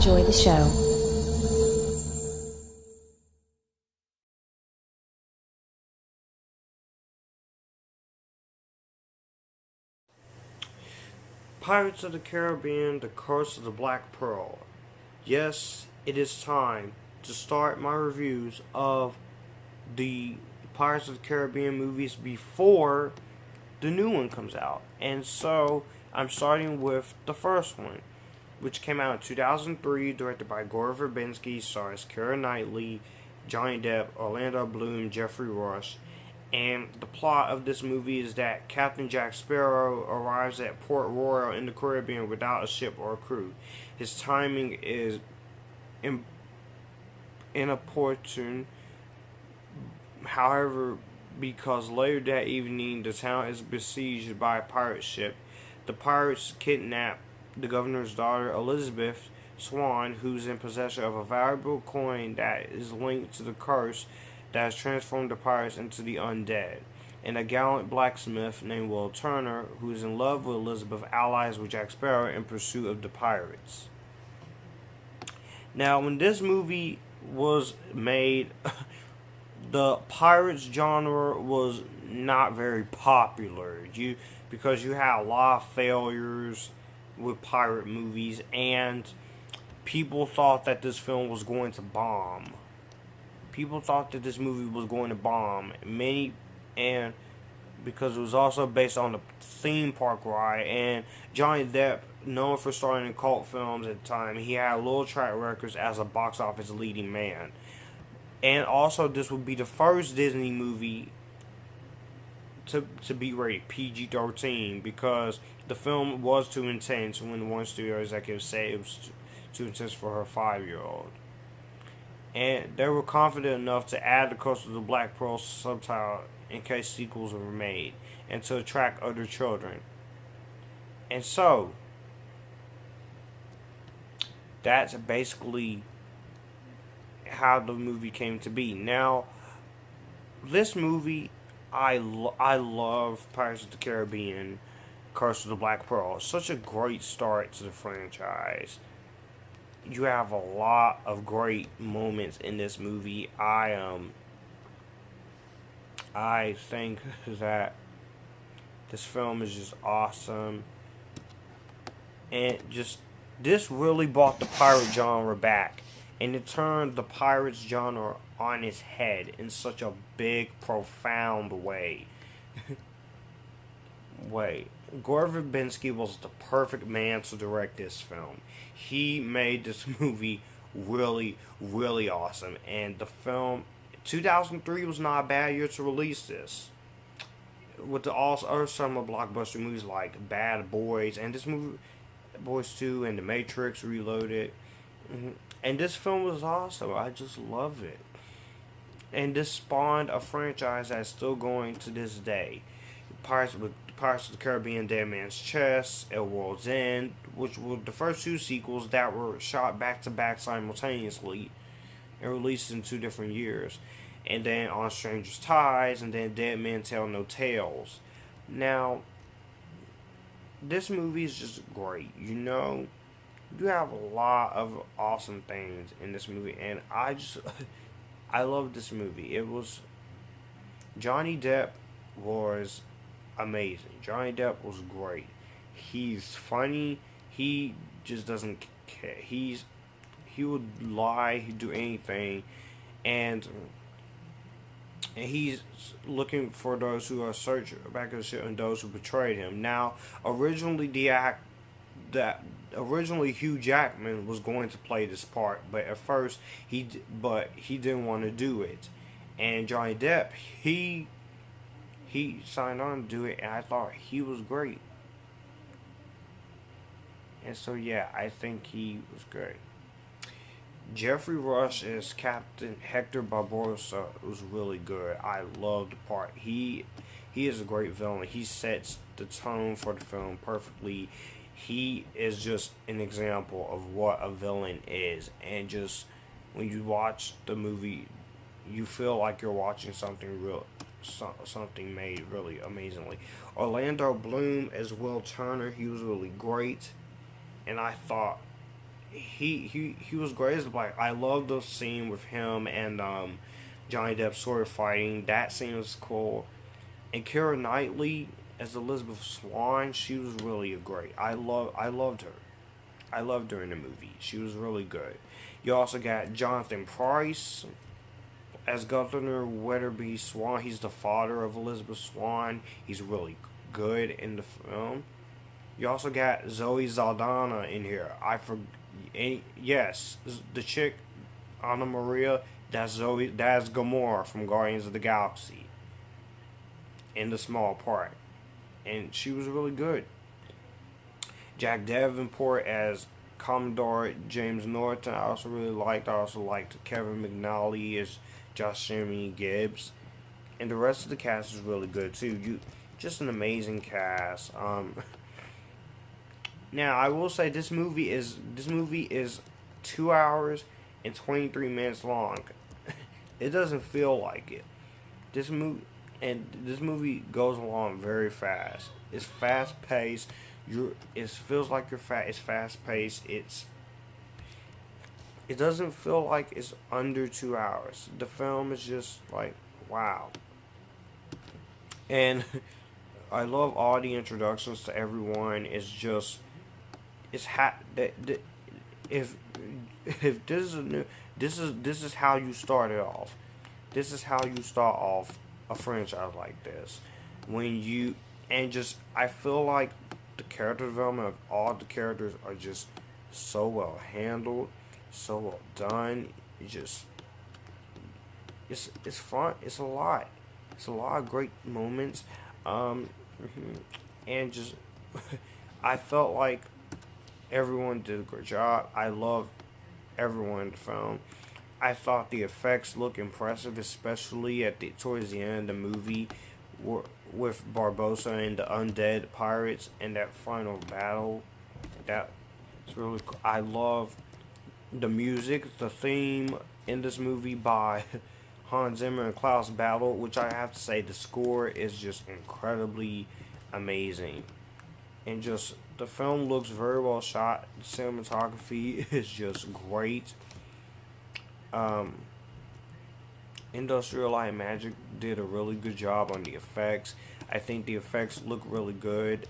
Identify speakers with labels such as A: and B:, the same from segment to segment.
A: enjoy the show.
B: Pirates of the Caribbean: The Curse of the Black Pearl. Yes, it is time to start my reviews of the Pirates of the Caribbean movies before the new one comes out. And so I'm starting with the first one, which came out in 2003, directed by Gore Verbinski, stars Keira Knightley, Johnny Depp, Orlando Bloom, Jeffrey Rush. And the plot of this movie is that Captain Jack Sparrow arrives at Port Royal in the Caribbean without a ship or a crew. His timing is inopportune, however, because later that evening the town is besieged by a pirate ship. The pirates kidnap the governor's daughter, Elizabeth Swan, who's in possession of a valuable coin that is linked to the curse that has transformed the pirates into the undead. And a gallant blacksmith named Will Turner, who is in love with Elizabeth, allies with Jack Sparrow in pursuit of the pirates. Now, when this movie was made, the pirates genre was not very popular. Because you had a lot of failures with pirate movies, and people thought that this film was going to bomb. People thought that this movie was going to bomb. And because it was also based on the theme park ride, and Johnny Depp, known for starring in cult films at the time, he had little track records as a box office leading man. And also, this would be the first Disney movie to be rated PG-13, because the film was too intense when one studio executive said it was too intense for her 5-year-old. And they were confident enough to add the Curse of the Black Pearl subtitle in case sequels were made and to attract other children. And so, that's basically how the movie came to be. Now, this movie, I love Pirates of the Caribbean: Curse of the Black Pearl. It's such a great start to the franchise. You have a lot of great moments in this movie. I think that this film is just awesome, and just this really brought the pirate genre back, and it turned the pirates genre on its head in such a big, profound way. Gore Verbinski was the perfect man to direct this film. He made this movie really, really awesome. And the film, 2003 was not a bad year to release this. With the all other summer blockbuster movies like Bad Boys, and this movie, Boys 2, and The Matrix Reloaded. And this film was awesome. I just love it. And this spawned a franchise that's still going to this day. Pirates of the Caribbean: Dead Man's Chest, El World's End, which were the first two sequels that were shot back to back simultaneously and released in 2 different years. And then On Stranger's Ties, and then Dead Men Tell No Tales. Now, this movie is just great. You have a lot of awesome things in this movie, and I love this movie. Johnny Depp was amazing. Johnny Depp was great. He's funny. He just doesn't care. He would lie. He'd do anything, and he's looking for those who are searching back of the ship and those who betrayed him. Now, originally Hugh Jackman was going to play this part, but at first he didn't want to do it, and Johnny Depp he signed on to do it, and I thought he was great. And so yeah, I think he was great. Jeffrey Rush as Captain Hector Barbosa was really good. I loved the part. He is a great villain. He sets the tone for the film perfectly. He is just an example of what a villain is, and just when you watch the movie, you feel like you're watching something made really amazingly. Orlando Bloom as Will Turner, he was really great, and I thought he was great as Black. I love the scene with him and Johnny Depp sort of fighting. That scene was cool. And Keira Knightley as Elizabeth Swann, she was really great. I loved her. I loved her in the movie. She was really good. You also got Jonathan Pryce as Governor Weatherby Swan. He's the father of Elizabeth Swann. He's really good in the film. You also got Zoe Saldana in here. Yes, the chick Anna Maria. That's Zoe. That's Gamora from Guardians of the Galaxy in the small part, and she was really good. Jack Davenport as Commodore James Norton. I also really liked. I also liked Kevin McNally as Josh Gibbs, and the rest of the cast is really good too. You just an amazing cast. Now I will say this movie is 2 hours and 23 minutes long. It doesn't feel like it. This movie goes along very fast. It's fast paced. It feels like you're fat. It's fast paced. It doesn't feel like it's under 2 hours. The film is just like wow. And I love all the introductions to everyone. It's just it's if if this is a new this is how you start it off. This is how you start off a franchise like this. When you and just I feel like the character development of all the characters are just so well handled, so well done. It just it's fun. It's a lot. It's a lot of great moments. Mhm. And just I felt like everyone did a great job. I love everyone in the film. I thought the effects look impressive, especially towards the end of the movie, with Barbosa and the undead pirates and that final battle. That it's really cool. I love the music, the theme in this movie by Hans Zimmer and Klaus Battle, which I have to say the score is just incredibly amazing. And just the film looks very well shot. The cinematography is just great. Um, Industrial Light and Magic did a really good job on the effects. I think the effects look really good.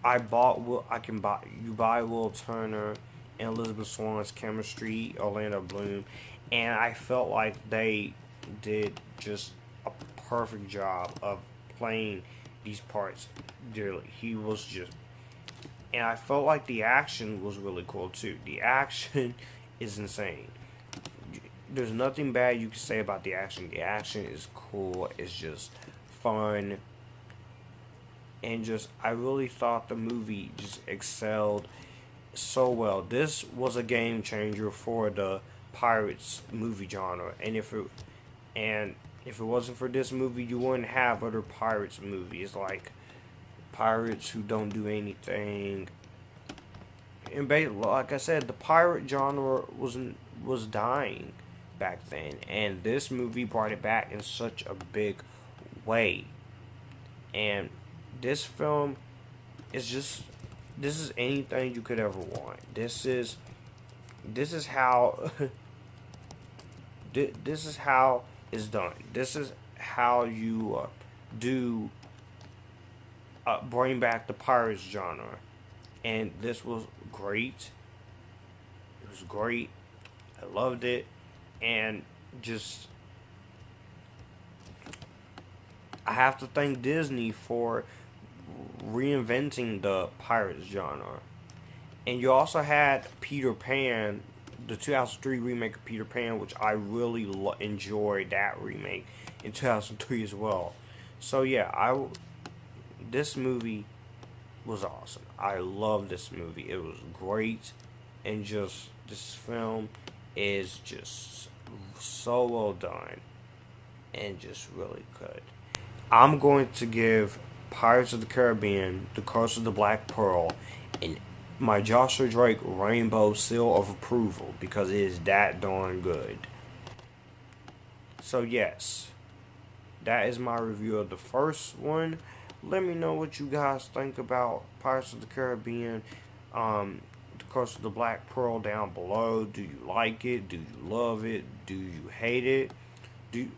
B: I can buy you buy Will Turner and Elizabeth Swann's chemistry, Orlando Bloom, and I felt like they did just a perfect job of playing these parts dearly. He was just, and I felt like the action was really cool too. The action is insane. There's nothing bad you can say about the action. The action is cool. It's just fun, and just I really thought the movie just excelled so well. This was a game changer for the pirates movie genre, and if it wasn't for this movie, you wouldn't have other pirates movies like pirates who don't do anything. And like I said, the pirate genre was dying back then, and this movie brought it back in such a big way. And this film is just this is anything you could ever want. This is how this is how it's done. This is how you do bring back the pirates genre, and this was great. It was great. I loved it, and just I have to thank Disney for reinventing the pirates genre. And you also had Peter Pan, the 2003 remake of Peter Pan, which I really enjoyed that remake in 2003 as well. So yeah, this movie was awesome. I love this movie. It was great, and just this film is just so well done and just really good. I'm going to give Pirates of the Caribbean, The Curse of the Black Pearl, and my Joshua Drake Rainbow Seal of Approval because it is that darn good. So yes, that is my review of the first one. Let me know what you guys think about Pirates of the Caribbean, The Curse of the Black Pearl down below. Do you like it? Do you love it? Do you hate it? Do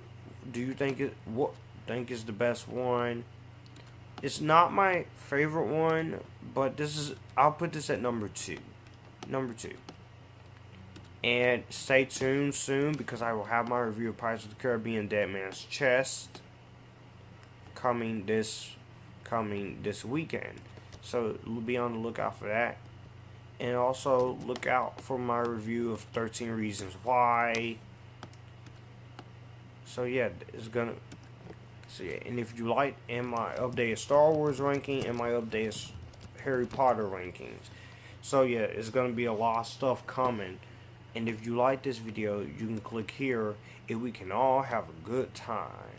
B: do you think it's the best one? It's not my favorite one, but I'll put this at number 2. Number 2. And stay tuned soon because I will have my review of Pirates of the Caribbean Dead Man's Chest coming this weekend. So be on the lookout for that. And also look out for my review of 13 Reasons Why. So yeah, and if you like, and my updated Star Wars ranking and my updated Harry Potter rankings. So yeah, it's gonna be a lot of stuff coming. And if you like this video, you can click here and we can all have a good time.